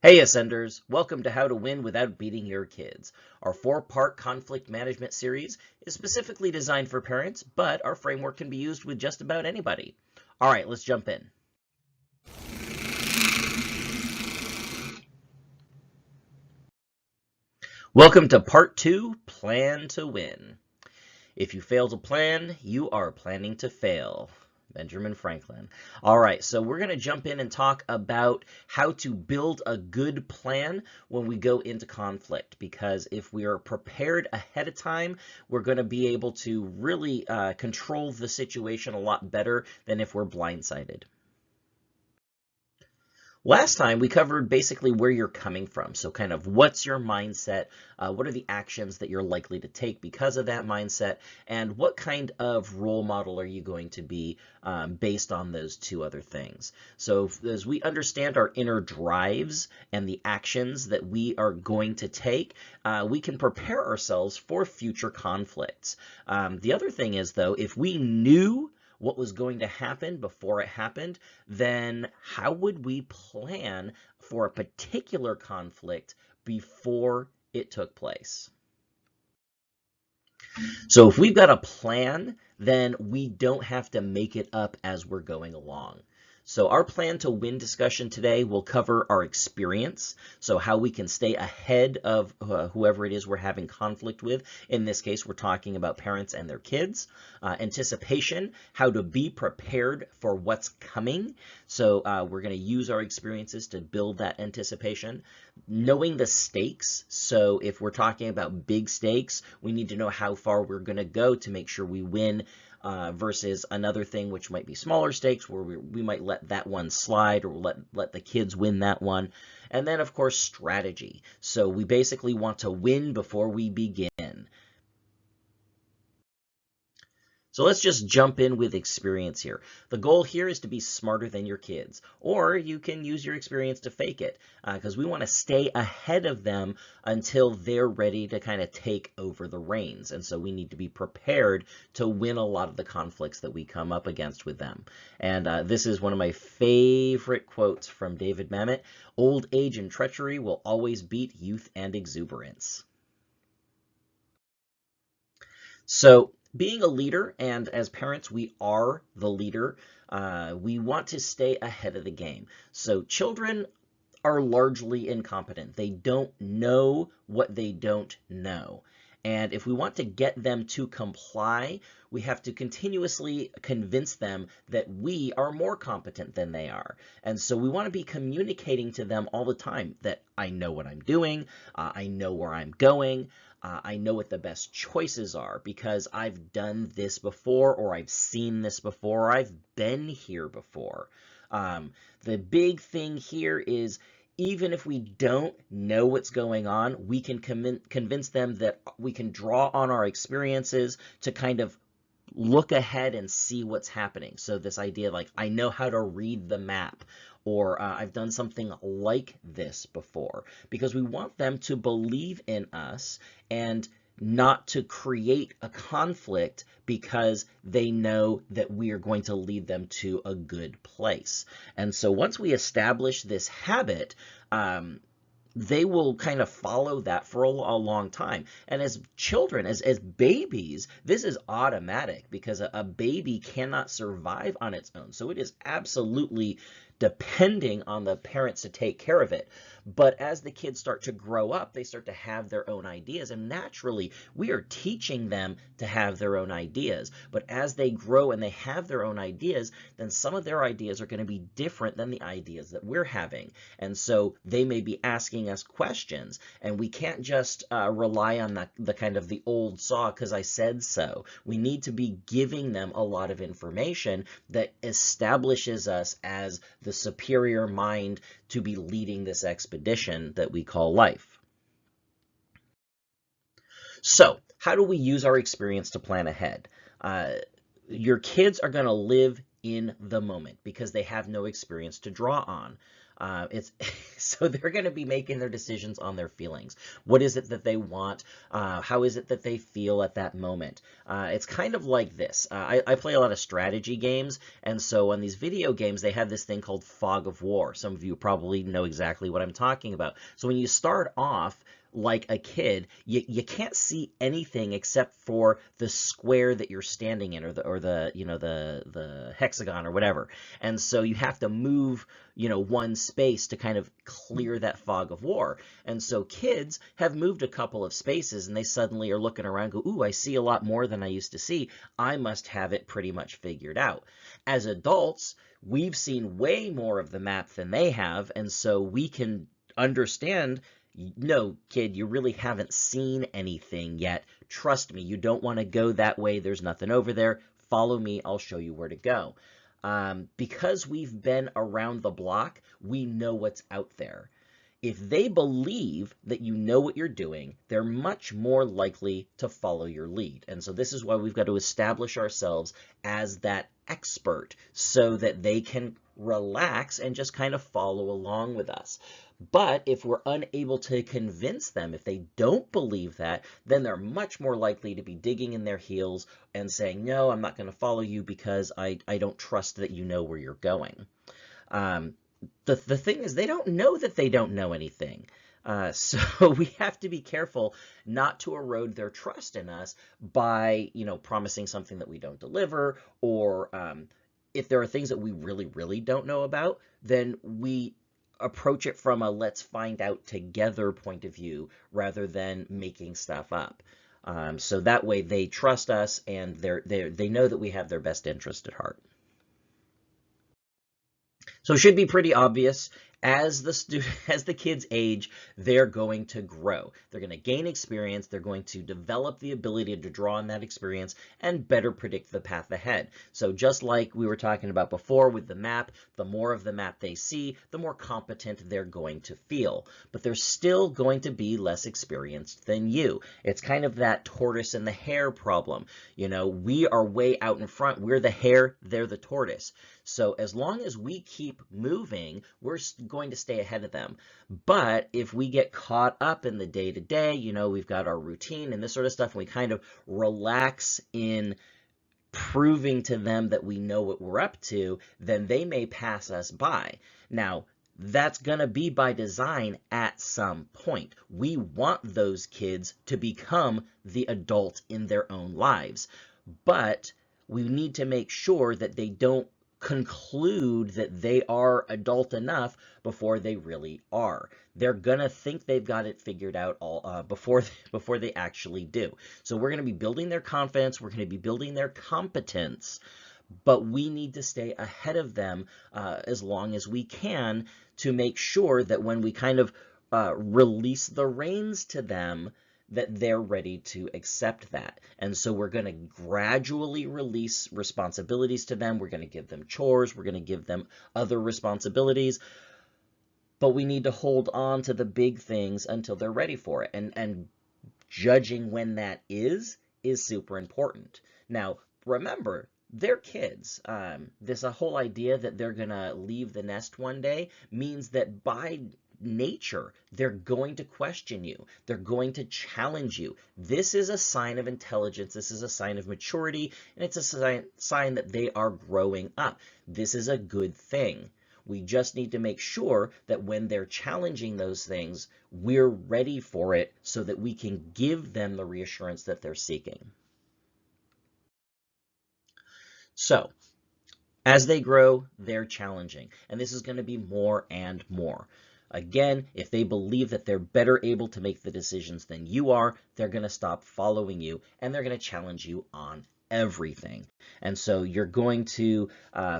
Hey Ascenders, welcome to How to Win Without Beating Your Kids. Our four-part conflict management series is specifically designed for parents, but our framework can be used with just about anybody. All right, let's jump in. Welcome to Part 2, Plan to Win. If you fail to plan, you are planning to fail. Benjamin Franklin. All right, so we're going to jump in and talk about how to build a good plan when we go into conflict, because if we are prepared ahead of time, we're going to be able to really control the situation a lot better than if we're blindsided. Last time we covered basically where you're coming from. So kind of what's your mindset, what are the actions that you're likely to take because of that mindset, and what kind of role model are you going to be based on those two other things. So as we understand our inner drives and the actions that we are going to take, we can prepare ourselves for future conflicts. The other thing is, though, if we knew what was going to happen before it happened, then how would we plan for a particular conflict before it took place? So if we've got a plan, then we don't have to make it up as we're going along. So our plan to win discussion today will cover our experience, so how we can stay ahead of whoever it is we're having conflict with. In this case, we're talking about parents and their kids. Anticipation, how to be prepared for what's coming. So we're going to use our experiences to build that anticipation. Knowing the stakes, so if we're talking about big stakes, we need to know how far we're going to go to make sure we win versus another thing which might be smaller stakes where we might let that one slide or let the kids win that one. And then, of course, strategy. So we basically want to win before we begin. So let's just jump in with experience here. The goal here is to be smarter than your kids, or you can use your experience to fake it, because we want to stay ahead of them until they're ready to kind of take over the reins. And so we need to be prepared to win a lot of the conflicts that we come up against with them. And this is one of my favorite quotes from David Mamet: "Old age and treachery will always beat youth and exuberance." So being a leader, and as parents, we are the leader, we want to stay ahead of the game. So children are largely incompetent. They don't know what they don't know. And if we want to get them to comply, we have to continuously convince them that we are more competent than they are. And so we want to be communicating to them all the time that I know what I'm doing, I know where I'm going, I know what the best choices are because I've done this before, or I've seen this before, or I've been here before. The big thing here is, even if we don't know what's going on, we can convince them that we can draw on our experiences to kind of look ahead and see what's happening. So this idea like, I know how to read the map, or I've done something like this before, because we want them to believe in us and not to create a conflict because they know that we are going to lead them to a good place. And so once we establish this habit, they will kind of follow that for a long time. And as children, as babies, this is automatic because a baby cannot survive on its own. So it is absolutely depending on the parents to take care of it. But as the kids start to grow up, they start to have their own ideas. And naturally, we are teaching them to have their own ideas. But as they grow and they have their own ideas, then some of their ideas are going to be different than the ideas that we're having. And so they may be asking us questions. And we can't just rely on the kind of the old saw because I said so. We need to be giving them a lot of information that establishes us as the superior mind to be leading this expedition that we call life. So how do we use our experience to plan ahead? Your kids are going to live in the moment because they have no experience to draw on. It's so they're going to be making their decisions on their feelings. What is it that they want? How is it that they feel at that moment? It's kind of like this. I play a lot of strategy games, and so on these video games, they have this thing called fog of war. Some of you probably know exactly what I'm talking about. So when you start off like a kid, you can't see anything except for the square that you're standing in, or the the hexagon or whatever. And so you have to move one space to kind of clear that fog of war. And so kids have moved a couple of spaces and they suddenly are looking around and go, ooh, I see a lot more than I used to see. I must have it pretty much figured out. As adults, we've seen way more of the map than they have, and so we can understand, no, kid, you really haven't seen anything yet. Trust me, you don't want to go that way. There's nothing over there. Follow me. I'll show you where to go. Because we've been around the block, we know what's out there. If they believe that you know what you're doing, they're much more likely to follow your lead. And so this is why we've got to establish ourselves as that expert so that they can relax and just kind of follow along with us. But if we're unable to convince them, if they don't believe that, then they're much more likely to be digging in their heels and saying, no, I'm not going to follow you because I don't trust that you know where you're going. The thing is, they don't know that they don't know anything. So we have to be careful not to erode their trust in us by, promising something that we don't deliver, or if there are things that we really, really don't know about, then we approach it from a let's find out together point of view rather than making stuff up. So that way they trust us and they know that we have their best interest at heart. So it should be pretty obvious. As the kids age, they're going to grow. They're going to gain experience. They're going to develop the ability to draw on that experience and better predict the path ahead. So just like we were talking about before with the map, the more of the map they see, the more competent they're going to feel. But they're still going to be less experienced than you. It's kind of that tortoise and the hare problem. We are way out in front. We're the hare, they're the tortoise. So as long as we keep moving, we're going to stay ahead of them. But if we get caught up in the day-to-day, we've got our routine and this sort of stuff, and we kind of relax in proving to them that we know what we're up to, then they may pass us by. Now, that's going to be by design at some point. We want those kids to become the adult in their own lives. But we need to make sure that they don't conclude that they are adult enough before they really are. They're gonna think they've got it figured out all before they actually do. So we're gonna be building their confidence, we're gonna be building their competence, but we need to stay ahead of them as long as we can to make sure that when we kind of release the reins to them, that they're ready to accept that. And so we're going to gradually release responsibilities to them. We're going to give them chores. We're going to give them other responsibilities. But we need to hold on to the big things until they're ready for it. And judging when that is super important. Now, remember, they're kids. This whole idea that they're going to leave the nest one day means that by nature, they're going to question you. They're going to challenge you. This is a sign of intelligence. This is a sign of maturity, and it's a sign that they are growing up. This is a good thing. We just need to make sure that when they're challenging those things, we're ready for it so that we can give them the reassurance that they're seeking. So, as they grow, they're challenging, and this is going to be more and more. Again, if they believe that they're better able to make the decisions than you are, they're going to stop following you, and they're going to challenge you on everything. And so you're going to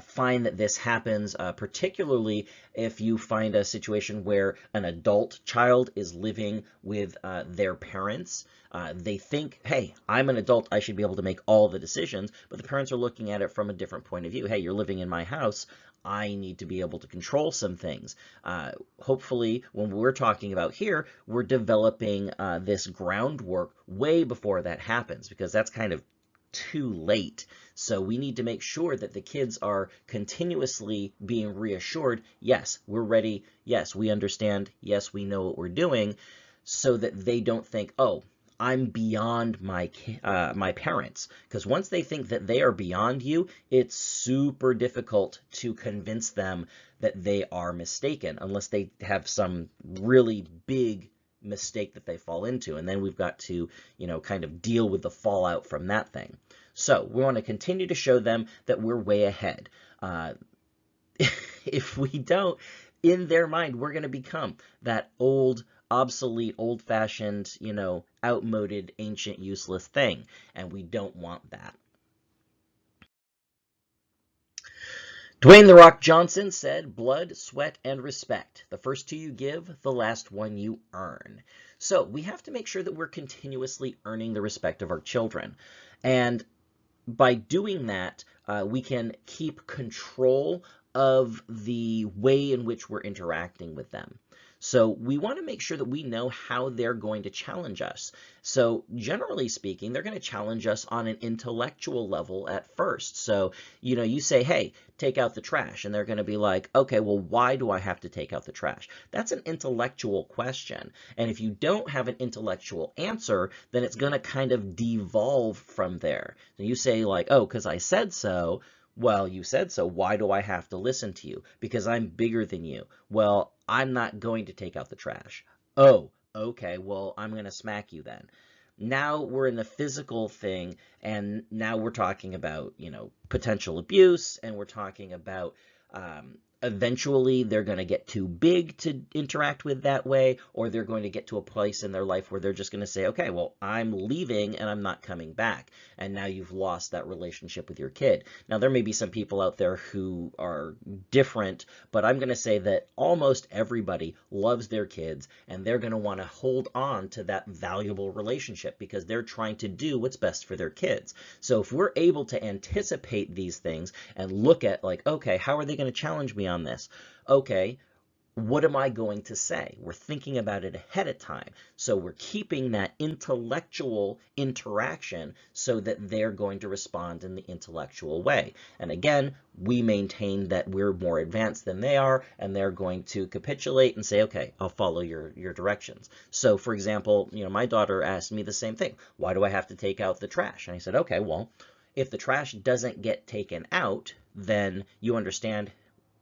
find that this happens particularly if you find a situation where an adult child is living with their parents. They think, hey, I'm an adult, I should be able to make all the decisions, but the parents are looking at it from a different point of view. Hey, you're living in my house, I need to be able to control some things. Hopefully, when we're talking about here, we're developing this groundwork way before that happens, because that's kind of too late. So we need to make sure that the kids are continuously being reassured, yes, we're ready, yes, we understand, yes, we know what we're doing, so that they don't think, oh, I'm beyond my parents. Because once they think that they are beyond you, it's super difficult to convince them that they are mistaken, unless they have some really big mistake that they fall into. And then we've got to, kind of deal with the fallout from that thing. So we want to continue to show them that we're way ahead. If we don't, in their mind, we're going to become that old, obsolete, old-fashioned, outmoded, ancient, useless thing, and we don't want that. Dwayne "The Rock" Johnson said, blood, sweat, and respect. The first two you give, the last one you earn. So we have to make sure that we're continuously earning the respect of our children. And by doing that, we can keep control of the way in which we're interacting with them. So we want to make sure that we know how they're going to challenge us. So generally speaking, they're going to challenge us on an intellectual level at first. So, you say, hey, take out the trash. And they're going to be like, okay, well, why do I have to take out the trash? That's an intellectual question. And if you don't have an intellectual answer, then it's going to kind of devolve from there. So you say like, oh, because I said so. Well, you said so. Why do I have to listen to you? Because I'm bigger than you. Well, I'm not going to take out the trash. Oh, okay. Well, I'm going to smack you then. Now we're in the physical thing, and now we're talking about, potential abuse, and we're talking about eventually they're going to get too big to interact with that way, or they're going to get to a place in their life where they're just going to say, okay, well, I'm leaving and I'm not coming back. And now you've lost that relationship with your kid. Now, there may be some people out there who are different, but I'm going to say that almost everybody loves their kids, and they're going to want to hold on to that valuable relationship because they're trying to do what's best for their kids. So if we're able to anticipate these things and look at like, okay, how are they going to challenge me on this? Okay, what am I going to say? We're thinking about it ahead of time. So we're keeping that intellectual interaction so that they're going to respond in the intellectual way. And again, we maintain that we're more advanced than they are, and they're going to capitulate and say, okay, I'll follow your directions. So for example, my daughter asked me the same thing. Why do I have to take out the trash? And I said, okay, well, if the trash doesn't get taken out, then you understand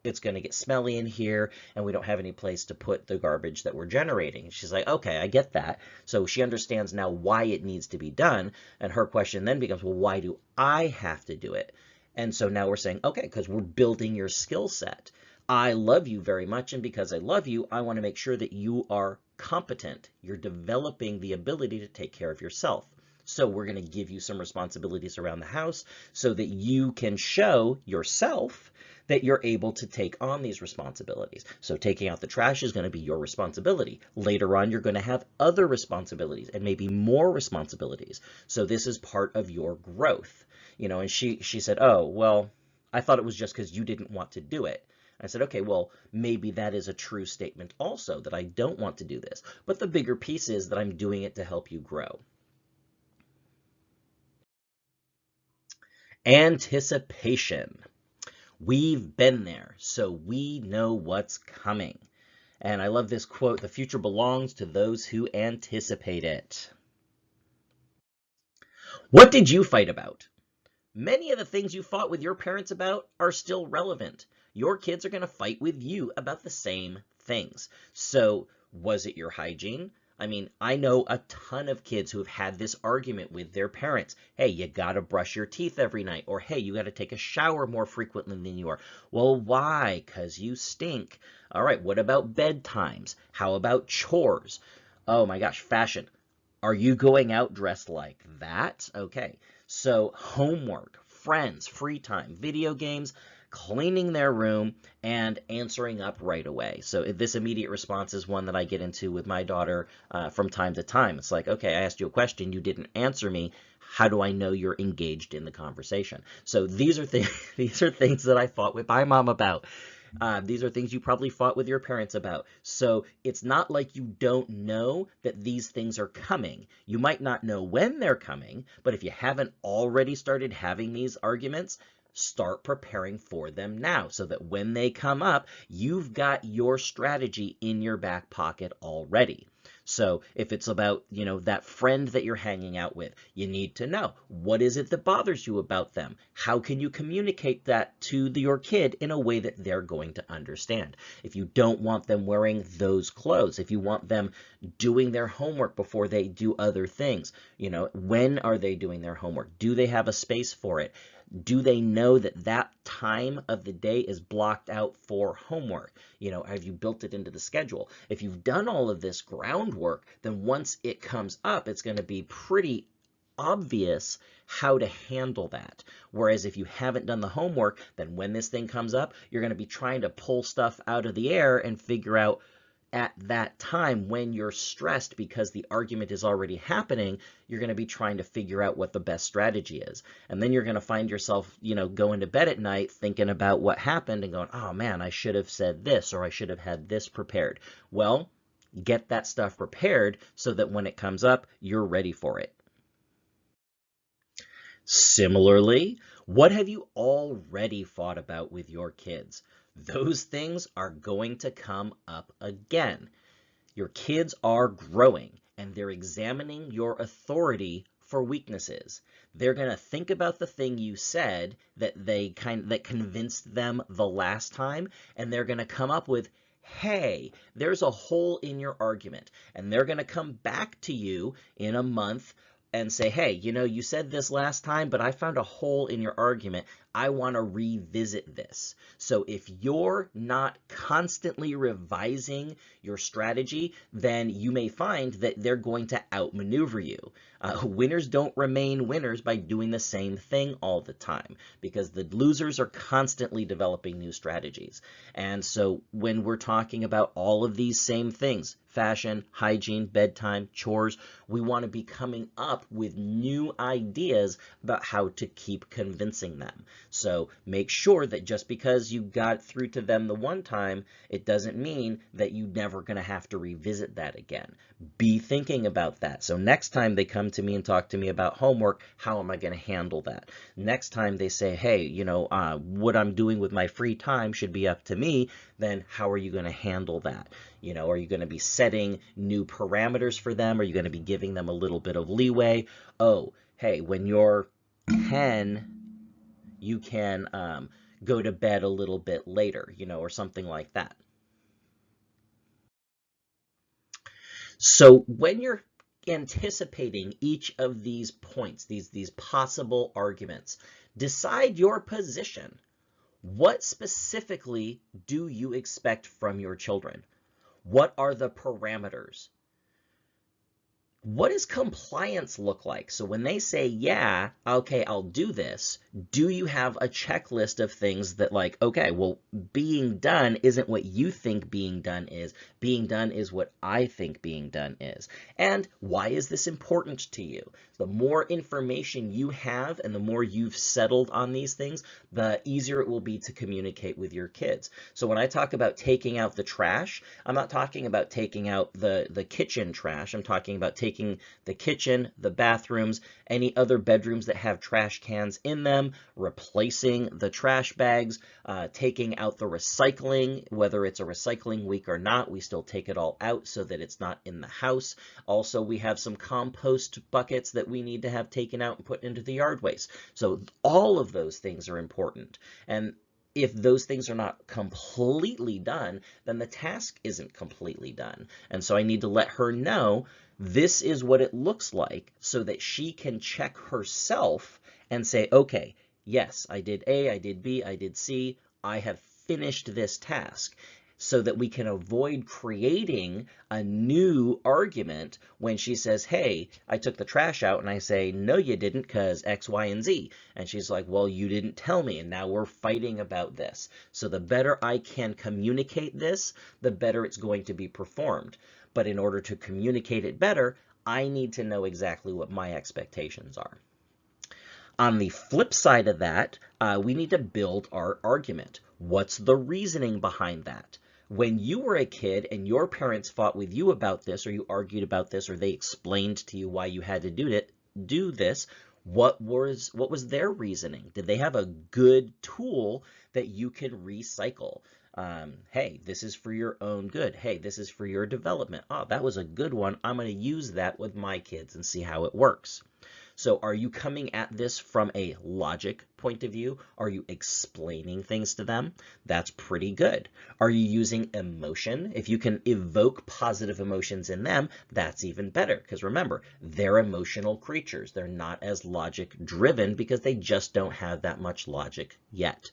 it's going to get smelly in here, and we don't have any place to put the garbage that we're generating. She's like, okay, I get that. So she understands now why it needs to be done. And her question then becomes, well, why do I have to do it? And so now we're saying, okay, because we're building your skill set. I love you very much, and because I love you, I want to make sure that you are competent. You're developing the ability to take care of yourself. So we're going to give you some responsibilities around the house so that you can show yourself that you're able to take on these responsibilities. So taking out the trash is going to be your responsibility. Later on, you're going to have other responsibilities and maybe more responsibilities. So this is part of your growth. And she said, oh, well, I thought it was just because you didn't want to do it. I said, okay, well, maybe that is a true statement also, that I don't want to do this. But the bigger piece is that I'm doing it to help you grow. Anticipation. We've been there, so we know what's coming. And I love this quote, the future belongs to those who anticipate it. What did you fight about? Many of the things you fought with your parents about are still relevant. Your kids are going to fight with you about the same things. So was it your hygiene? I mean, I know a ton of kids who have had this argument with their parents. Hey, you got to brush your teeth every night. Or, hey, you got to take a shower more frequently than you are. Well, why? Because you stink. All right, what about bedtimes? How about chores? Oh my gosh, fashion. Are you going out dressed like that? Okay, so homework, friends, free time, video games, cleaning their room, and answering up right away. So this immediate response is one that I get into with my daughter from time to time. It's like, okay, I asked you a question, you didn't answer me. How do I know you're engaged in the conversation? So these are these are things that I fought with my mom about. These are things you probably fought with your parents about. So it's not like you don't know that these things are coming. You might not know when they're coming, but if you haven't already started having these arguments, start preparing for them now so that when they come up, you've got your strategy in your back pocket already. So if it's about, that friend that you're hanging out with, you need to know, what is it that bothers you about them? How can you communicate that to your kid in a way that they're going to understand? If you don't want them wearing those clothes, if you want them doing their homework before they do other things, when are they doing their homework? Do they have a space for it? Do they know that that time of the day is blocked out for homework? Have you built it into the schedule? If you've done all of this groundwork, then once it comes up, it's going to be pretty obvious how to handle that. Whereas if you haven't done the homework, then when this thing comes up, you're going to be trying to pull stuff out of the air and figure out at that time when you're stressed because the argument is already happening, you're going to be trying to figure out what the best strategy is. And then you're going to find yourself, going to bed at night thinking about what happened and going, oh man, I should have said this, or I should have had this prepared. Well, get that stuff prepared so that when it comes up, you're ready for it. Similarly, what have you already fought about with your kids? Those things are going to come up again. Your kids are growing and they're examining your authority for weaknesses. They're going to think about the thing you said that convinced them the last time, and they're going to come up with, hey, there's a hole in your argument. And they're going to come back to you in a month and say, hey, you said this last time, but I found a hole in your argument. I want to revisit this. So if you're not constantly revising your strategy, then you may find that they're going to outmaneuver you. Winners don't remain winners by doing the same thing all the time, because the losers are constantly developing new strategies. And so when we're talking about all of these same things, fashion, hygiene, bedtime, chores, we want to be coming up with new ideas about how to keep convincing them. So make sure that just because you got through to them the one time, it doesn't mean that you're never going to have to revisit that again. Be thinking about that. So next time they come to me and talk to me about homework, how am I going to handle that? Next time they say, hey, what I'm doing with my free time should be up to me, then how are you going to handle that? Are you going to be setting new parameters for them? Are you going to be giving them a little bit of leeway? Oh, hey, when you're 10, you can go to bed a little bit later, or something like that. So when you're anticipating each of these points, these possible arguments, decide your position. What specifically do you expect from your children? What are the parameters? What does compliance look like? So when they say, yeah, okay, I'll do this, do you have a checklist of things that like, okay, well, being done isn't what you think being done is. Being done is what I think being done is. And why is this important to you? The more information you have and the more you've settled on these things, the easier it will be to communicate with your kids. So when I talk about taking out the trash, I'm not talking about taking out the kitchen trash. I'm talking about taking the kitchen, the bathrooms, any other bedrooms that have trash cans in them, replacing the trash bags, taking out the recycling, whether it's a recycling week or not, we still take it all out so that it's not in the house. Also, we have some compost buckets that we need to have taken out and put into the yard waste. So all of those things are important. And if those things are not completely done, then the task isn't completely done. And so I need to let her know this is what it looks like so that she can check herself and say, okay, yes, I did A, I did B, I did C, I have finished this task, so that we can avoid creating a new argument when she says, hey, I took the trash out, and I say, no, you didn't, because X, Y, and Z. And she's like, well, you didn't tell me, and now we're fighting about this. So the better I can communicate this, the better it's going to be performed. But in order to communicate it better, I need to know exactly what my expectations are. On the flip side of that, we need to build our argument. What's the reasoning behind that? When you were a kid and your parents fought with you about this, or you argued about this, or they explained to you why you had to do this, what was their reasoning? Did they have a good tool that you could recycle? Hey, this is for your own good. Hey, this is for your development. Oh, that was a good one. I'm going to use that with my kids and see how it works. So are you coming at this from a logic point of view? Are you explaining things to them? That's pretty good. Are you using emotion? If you can evoke positive emotions in them, that's even better. Because remember, they're emotional creatures. They're not as logic driven because they just don't have that much logic yet.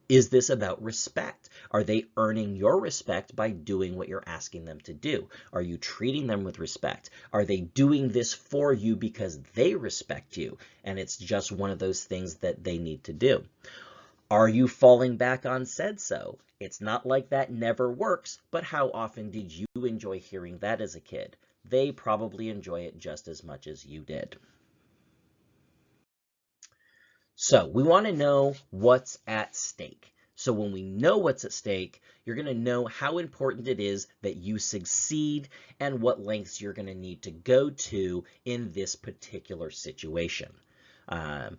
Is this about respect? Are they earning your respect by doing what you're asking them to do? Are you treating them with respect? Are they doing this for you because they respect you and it's just one of those things that they need to do? Are you falling back on said so? It's not like that never works, but how often did you enjoy hearing that as a kid? They probably enjoy it just as much as you did. So we want to know what's at stake. So when we know what's at stake, you're going to know how important it is that you succeed and what lengths you're going to need to go to in this particular situation. Um,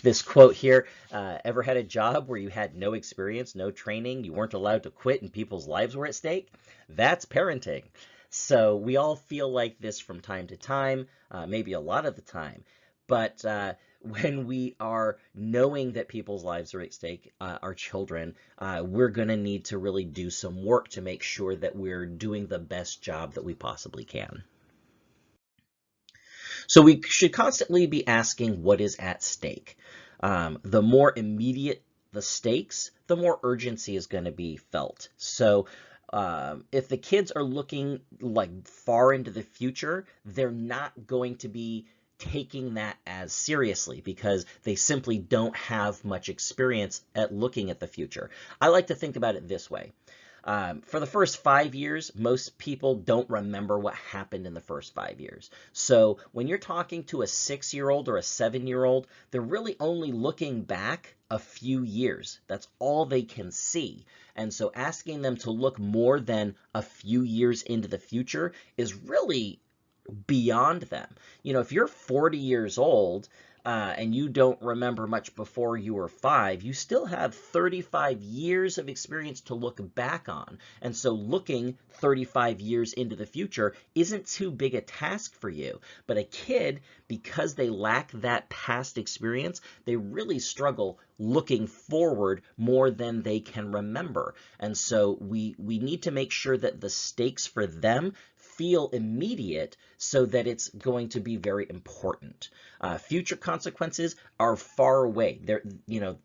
this quote here, ever had a job where you had no experience, no training, you weren't allowed to quit and people's lives were at stake? That's parenting. So we all feel like this from time to time, maybe a lot of the time. But when we are knowing that people's lives are at stake, our children, we're going to need to really do some work to make sure that we're doing the best job that we possibly can. So we should constantly be asking what is at stake. The more immediate the stakes, the more urgency is going to be felt. So if the kids are looking like far into the future, they're not going to be taking that as seriously because they simply don't have much experience at looking at the future. I like to think about it this way. For the first 5 years, most people don't remember what happened in the first 5 years. So when you're talking to a 6-year-old or a 7-year-old, they're really only looking back a few years. That's all they can see. And so asking them to look more than a few years into the future is really beyond them. You know, if you're 40 years old and you don't remember much before you were 5, you still have 35 years of experience to look back on. And so looking 35 years into the future isn't too big a task for you. But a kid, because they lack that past experience, they really struggle looking forward more than they can remember. And so we need to make sure that the stakes for them feel immediate so that it's going to be very important. Future consequences are far away. There, you know,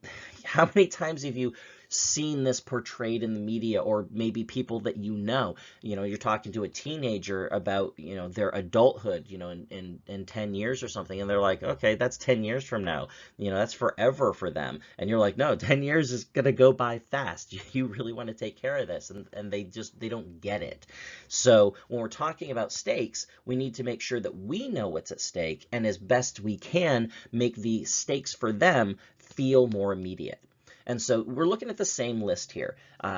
how many times have you seen this portrayed in the media, or maybe people that you know, you're talking to a teenager about, you know, their adulthood, you know, in 10 years or something, and they're like, okay, that's 10 years from now, you know, that's forever for them. And you're like, no, 10 years is going to go by fast. You really want to take care of this. And they don't get it. So when we're talking about stakes, we need to make sure that we know what's at stake and as best we can make the stakes for them feel more immediate. And so we're looking at the same list here.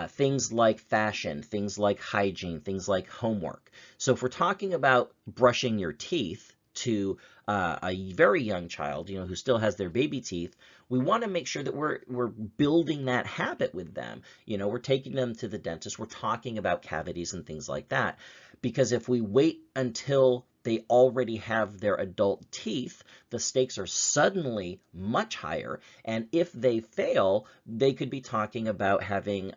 Things like fashion, things like hygiene, things like homework. So if we're talking about brushing your teeth to a very young child, you know, who still has their baby teeth, we want to make sure that we're building that habit with them. You know, we're taking them to the dentist, we're talking about cavities and things like that. Because if we wait until they already have their adult teeth, the stakes are suddenly much higher. And if they fail, they could be talking about having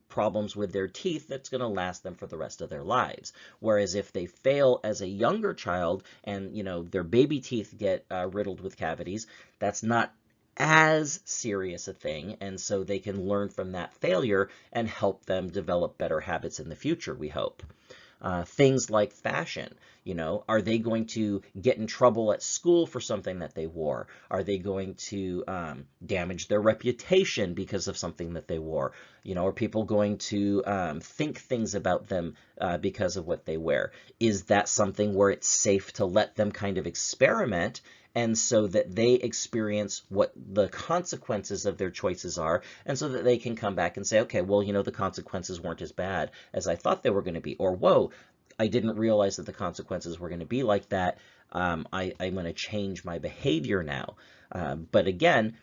problems with their teeth that's going to last them for the rest of their lives. Whereas if they fail as a younger child and, you know, their baby teeth get riddled with cavities, that's not as serious a thing, and so they can learn from that failure and help them develop better habits in the future, we hope. Things like fashion, you know, are they going to get in trouble at school for something that they wore? Are they going to damage their reputation because of something that they wore? You know, are people going to think things about them because of what they wear? Is that something where it's safe to let them kind of experiment and so that they experience what the consequences of their choices are, and so that they can come back and say, okay, well, the consequences weren't as bad as I thought they were going to be, or whoa, I didn't realize that the consequences were going to be like that. I'm going to change my behavior now. But again,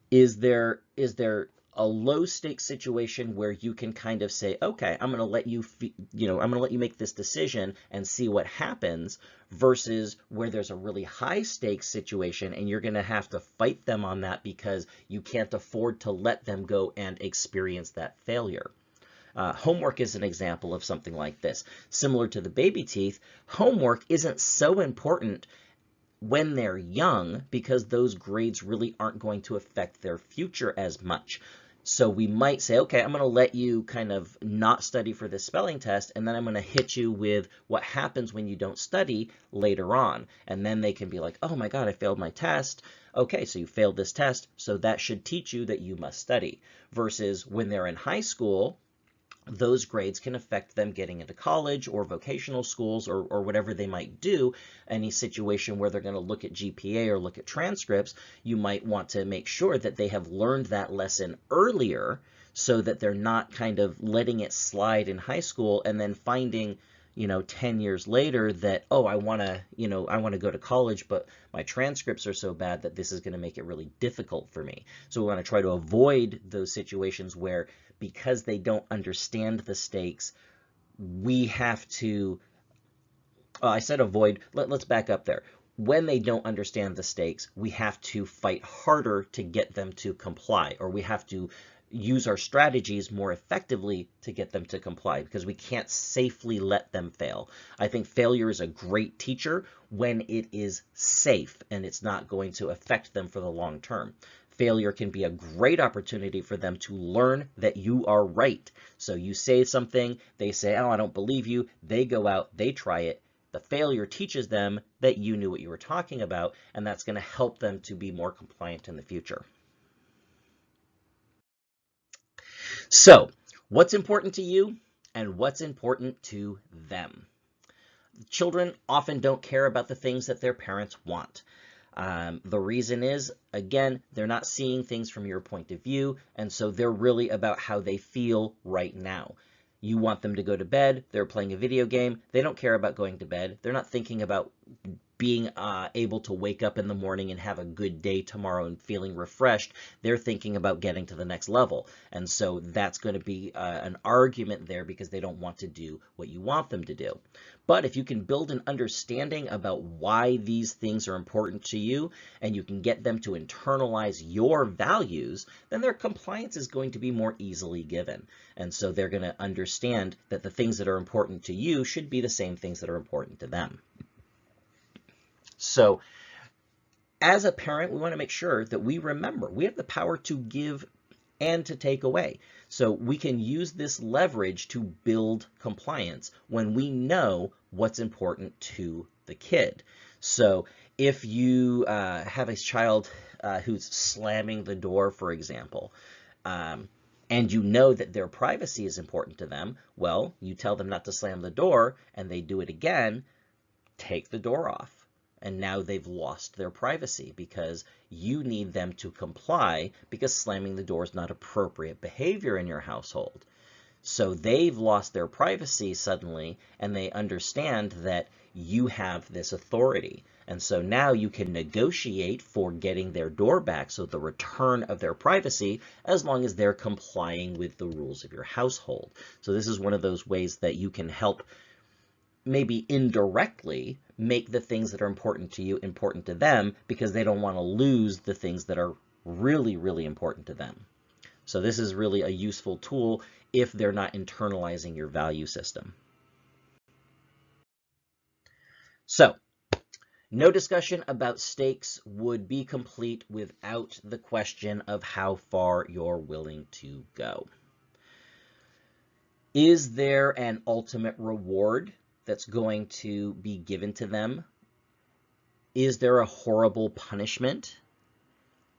is there a low stakes situation where you can kind of say, okay, I'm going to let you, I'm going to let you make this decision and see what happens, versus where there's a really high stakes situation and you're going to have to fight them on that because you can't afford to let them go and experience that failure. Homework is an example of something like this. Similar to the baby teeth, homework isn't so important when they're young because those grades really aren't going to affect their future as much. So we might say, okay, I'm going to let you kind of not study for this spelling test, and then I'm going to hit you with what happens when you don't study later on. And then they can be like, oh my God, I failed my test. Okay, so you failed this test, so that should teach you that you must study. Versus when they're in high school, those grades can affect them getting into college or vocational schools or whatever they might do. Any situation where they're going to look at GPA or look at transcripts, you might want to make sure that they have learned that lesson earlier so that they're not kind of letting it slide in high school and then finding 10 years later that, oh, I want to go to college, but my transcripts are so bad that this is going to make it really difficult for me. So we want to try to avoid those situations where, because they don't understand the stakes, we have to, I said avoid, let's back up there. When they don't understand the stakes, we have to fight harder to get them to comply, or we have to use our strategies more effectively to get them to comply, because we can't safely let them fail. I think failure is a great teacher when it is safe and it's not going to affect them for the long term. Failure can be a great opportunity for them to learn that you are right. So you say something, they say, oh, I don't believe you. They go out, they try it. The failure teaches them that you knew what you were talking about, and that's going to help them to be more compliant in the future. So, what's important to you and what's important to them? Children often don't care about the things that their parents want. The reason is, again, they're not seeing things from your point of view, and so they're really about how they feel right now. You want them to go to bed, they're playing a video game, they don't care about going to bed, they're not thinking about being able to wake up in the morning and have a good day tomorrow and feeling refreshed. They're thinking about getting to the next level. And so that's going to be an argument there because they don't want to do what you want them to do. But if you can build an understanding about why these things are important to you, and you can get them to internalize your values, then their compliance is going to be more easily given. And so they're going to understand that the things that are important to you should be the same things that are important to them. So as a parent, we want to make sure that we remember we have the power to give and to take away. So we can use this leverage to build compliance when we know what's important to the kid. So if you have a child who's slamming the door, for example, and you know that their privacy is important to them, well, you tell them not to slam the door and they do it again, take the door off. And now they've lost their privacy because you need them to comply, because slamming the door is not appropriate behavior in your household. So they've lost their privacy suddenly, and they understand that you have this authority. And so now you can negotiate for getting their door back, so the return of their privacy, as long as they're complying with the rules of your household. So this is one of those ways that you can help, maybe indirectly, make the things that are important to you important to them, because they don't want to lose the things that are really, really important to them. So this is really a useful tool if they're not internalizing your value system. So no discussion about stakes would be complete without the question of how far you're willing to go. Is there an ultimate reward that's going to be given to them? Is there a horrible punishment?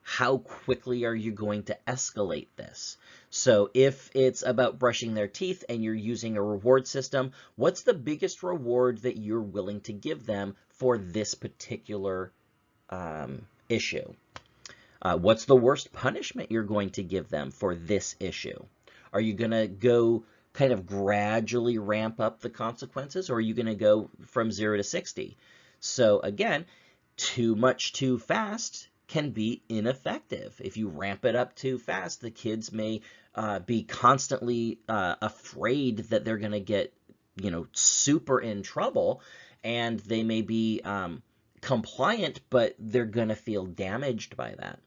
How quickly are you going to escalate this? So if it's about brushing their teeth and you're using a reward system, what's the biggest reward that you're willing to give them for this particular issue? What's the worst punishment you're going to give them for this issue? Are you going to go kind of gradually ramp up the consequences, or are you going to go from 0 to 60? So again, too much too fast can be ineffective. If you ramp it up too fast, the kids may be constantly afraid that they're going to get, super in trouble, and they may be compliant, but they're going to feel damaged by that.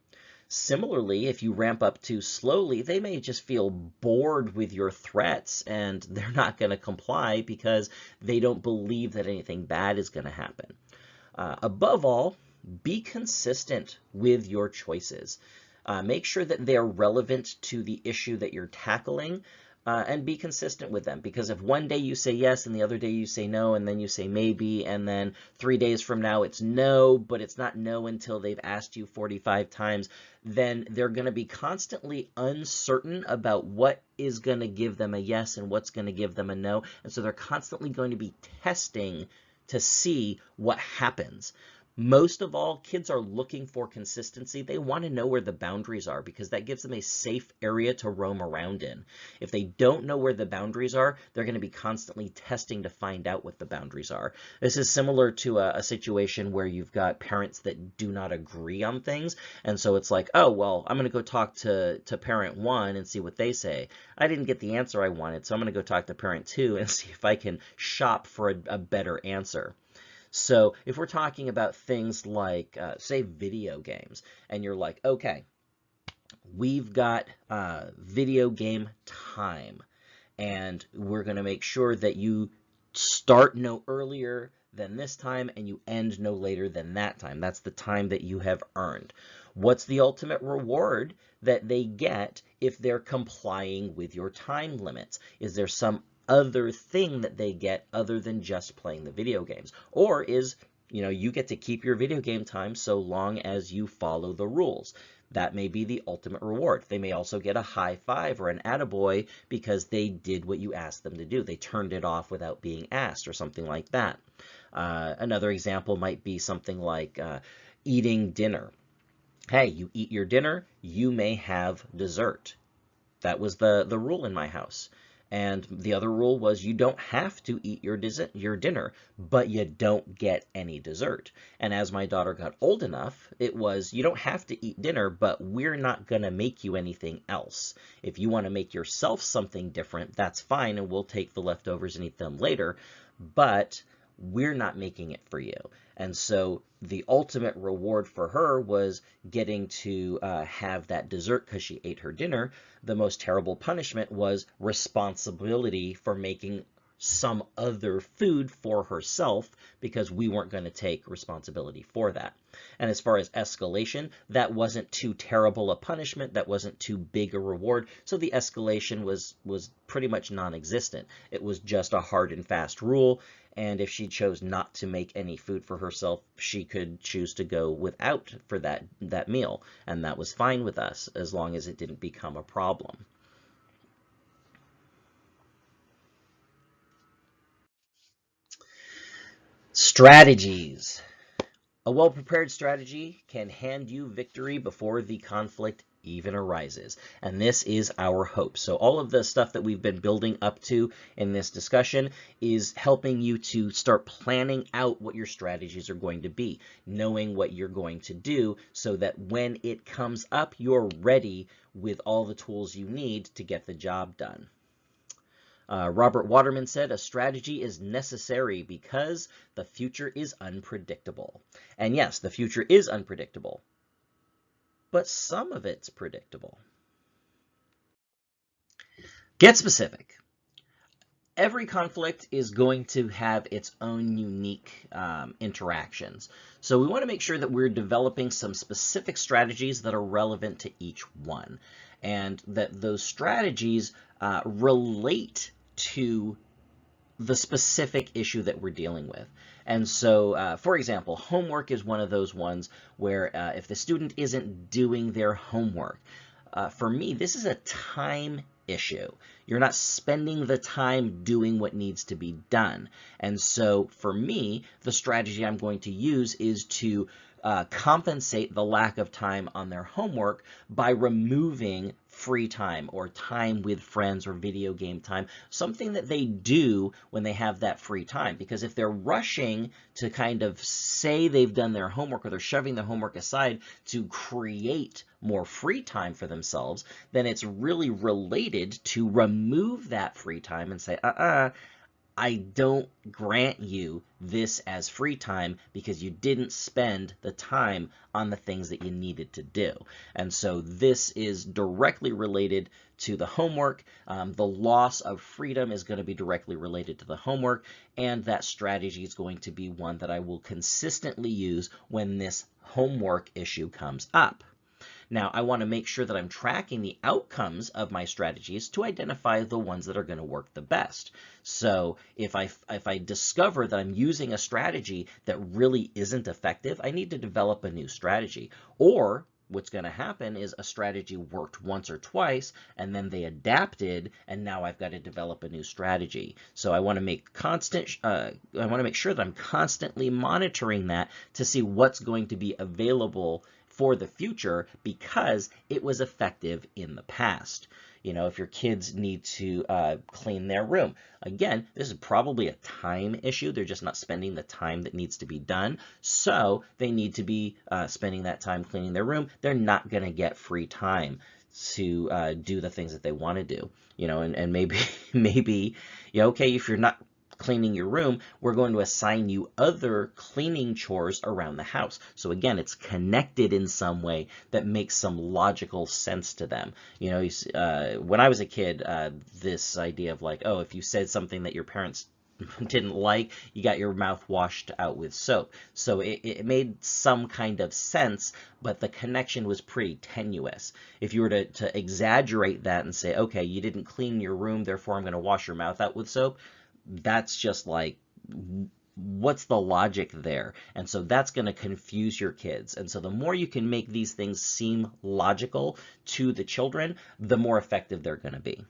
Similarly, if you ramp up too slowly, they may just feel bored with your threats and they're not going to comply because they don't believe that anything bad is going to happen. Above all, be consistent with your choices. Make sure that they're relevant to the issue that you're tackling, and be consistent with them. Because if one day you say yes and the other day you say no, and then you say maybe, and then 3 days from now it's no, but it's not no until they've asked you 45 times, then they're going to be constantly uncertain about what is going to give them a yes and what's going to give them a no. And so they're constantly going to be testing to see what happens. Most of all, kids are looking for consistency. They want to know where the boundaries are because that gives them a safe area to roam around in. If they don't know where the boundaries are, they're going to be constantly testing to find out what the boundaries are. This is similar to a situation where you've got parents that do not agree on things. And so it's like, oh, well, I'm going to go talk to parent 1 and see what they say. I didn't get the answer I wanted, so I'm going to go talk to parent 2 and see if I can shop for a better answer. So if we're talking about things like, say, video games, and you're like, okay, we've got video game time, and we're going to make sure that you start no earlier than this time and you end no later than that time. That's the time that you have earned. What's the ultimate reward that they get if they're complying with your time limits? Is there some other thing that they get other than just playing the video games? Or is, you get to keep your video game time so long as you follow the rules? That may be the ultimate reward. They may also get a high five or an attaboy because they did what you asked them to do. They turned it off without being asked or something like that. Another example might be something like eating dinner. Hey, you eat your dinner, you may have dessert. That was the rule in my house. And the other rule was you don't have to eat your dinner, but you don't get any dessert. And as my daughter got old enough, it was you don't have to eat dinner, but we're not going to make you anything else. If you want to make yourself something different, that's fine, and we'll take the leftovers and eat them later. But we're not making it for you. And so the ultimate reward for her was getting to have that dessert because she ate her dinner. The most terrible punishment was responsibility for making some other food for herself because we weren't going to take responsibility for that. And as far as escalation, that wasn't too terrible a punishment. That wasn't too big a reward. So the escalation was pretty much non-existent. It was just a hard and fast rule. And if she chose not to make any food for herself, she could choose to go without for that meal. And that was fine with us as long as it didn't become a problem. Strategies. A well-prepared strategy can hand you victory before the conflict even arises. And this is our hope. So all of the stuff that we've been building up to in this discussion is helping you to start planning out what your strategies are going to be, knowing what you're going to do so that when it comes up, you're ready with all the tools you need to get the job done. Robert Waterman said, a strategy is necessary because the future is unpredictable. And yes, the future is unpredictable, but some of it's predictable. Get specific. Every conflict is going to have its own unique interactions. So we want to make sure that we're developing some specific strategies that are relevant to each one, and that those strategies relate to the specific issue that we're dealing with. And so, for example, homework is one of those ones where if the student isn't doing their homework, for me, this is a time issue. You're not spending the time doing what needs to be done. And so for me, the strategy I'm going to use is to compensate the lack of time on their homework by removing free time or time with friends or video game time, something that they do when they have that free time. Because if they're rushing to kind of say they've done their homework, or they're shoving their homework aside to create more free time for themselves, then it's really related to remove that free time and say, I don't grant you this as free time because you didn't spend the time on the things that you needed to do. And so this is directly related to the homework. The loss of freedom is going to be directly related to the homework, and that strategy is going to be one that I will consistently use when this homework issue comes up. Now, I want to make sure that I'm tracking the outcomes of my strategies to identify the ones that are going to work the best. So if I discover that I'm using a strategy that really isn't effective, I need to develop a new strategy. Or what's going to happen is a strategy worked once or twice, and then they adapted, and now I've got to develop a new strategy. So I want to make sure that I'm constantly monitoring that to see what's going to be available for the future because it was effective in the past. You know, if your kids need to clean their room, again, this is probably a time issue. They're just not spending the time that needs to be done. So they need to be spending that time cleaning their room. They're not going to get free time to do the things that they want to do. You know, and maybe, yeah, okay, if you're not cleaning your room, we're going to assign you other cleaning chores around the house. So again, it's connected in some way that makes some logical sense to them. You know, when I was a kid, this idea of like, oh, if you said something that your parents didn't like, you got your mouth washed out with soap. So it made some kind of sense, but the connection was pretty tenuous. If you were to exaggerate that and say, okay, you didn't clean your room, therefore I'm going to wash your mouth out with soap, that's just like, what's the logic there? And so that's going to confuse your kids. And so the more you can make these things seem logical to the children, the more effective they're going to be.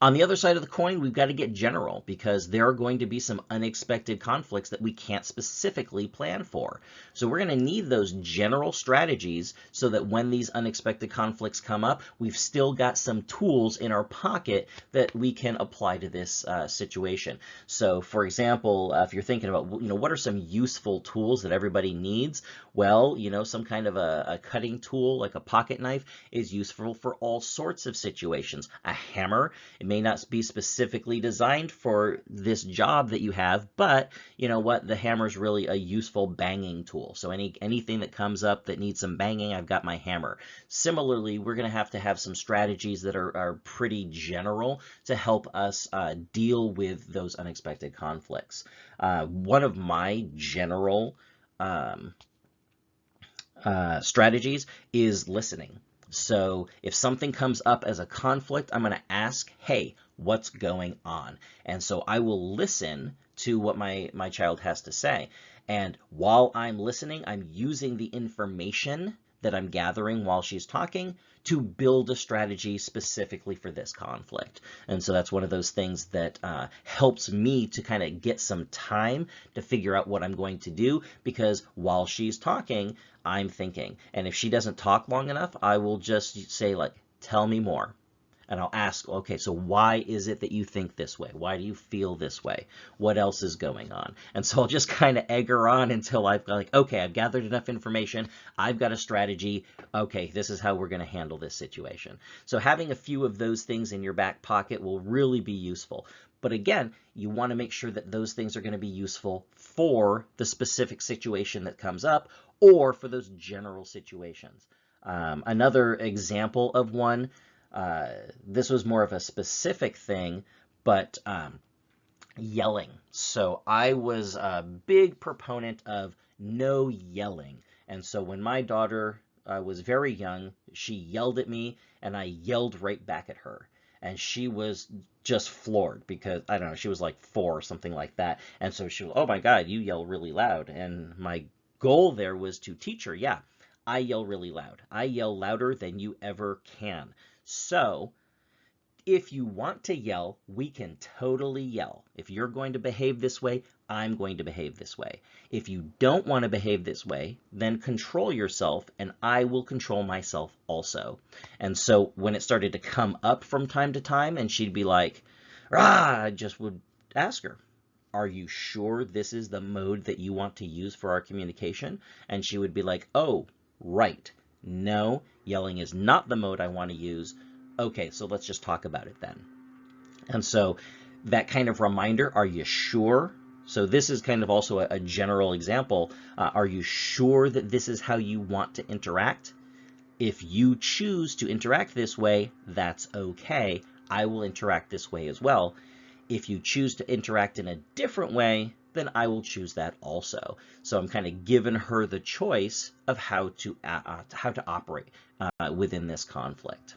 On the other side of the coin, we've got to get general because there are going to be some unexpected conflicts that we can't specifically plan for. So we're going to need those general strategies so that when these unexpected conflicts come up, we've still got some tools in our pocket that we can apply to this situation. So for example, if you're thinking about, you know, what are some useful tools that everybody needs? Well, you know, some kind of a cutting tool like a pocket knife is useful for all sorts of situations. A hammer, it may not be specifically designed for this job that you have, but you know what? The hammer is really a useful banging tool. So anything that comes up that needs some banging, I've got my hammer. Similarly, we're going to have some strategies that are pretty general to help us deal with those unexpected conflicts. One of my general strategies is listening. So if something comes up as a conflict, I'm going to ask, hey, what's going on? And so I will listen to what my child has to say. And while I'm listening, I'm using the information that I'm gathering while she's talking to build a strategy specifically for this conflict. And so that's one of those things that helps me to kind of get some time to figure out what I'm going to do, because while she's talking, I'm thinking. And if she doesn't talk long enough, I will just say, like, tell me more. And I'll ask, okay, so why is it that you think this way? Why do you feel this way? What else is going on? And so I'll just kind of egg her on until I've got, like, okay, I've gathered enough information. I've got a strategy. Okay, this is how we're going to handle this situation. So having a few of those things in your back pocket will really be useful. But again, you want to make sure that those things are going to be useful for the specific situation that comes up or for those general situations. Another example of one, this was more of a specific thing, but yelling. So I was a big proponent of no yelling. And so when my daughter was very young, she yelled at me and I yelled right back at her. And she was just floored because, I don't know, she was like 4 or something like that. And so she was, oh my God, you yell really loud. And my goal there was to teach her, yeah, I yell really loud. I yell louder than you ever can. So If you want to yell, we can totally yell. If you're going to behave this way, I'm going to behave this way. If you don't want to behave this way, then control yourself and I will control myself also. And so when it started to come up from time to time and she'd be like, I just would ask her, are you sure this is the mode that you want to use for our communication? And she would be like, oh, right. No, yelling is not the mode I want to use. Okay, so let's just talk about it then. And so that kind of reminder, are you sure? So this is kind of also a general example. Are you sure that this is how you want to interact? If you choose to interact this way, that's okay. I will interact this way as well. If you choose to interact in a different way, then I will choose that also. So I'm kind of giving her the choice of how to operate within this conflict.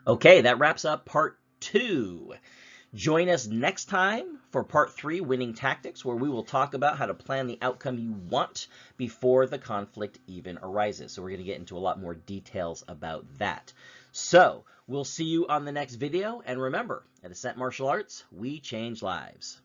Okay, that wraps up part 2. Join us next time for part 3, Winning Tactics, where we will talk about how to plan the outcome you want before the conflict even arises. So we're going to get into a lot more details about that. So we'll see you on the next video. And remember, at Ascent Martial Arts, we change lives.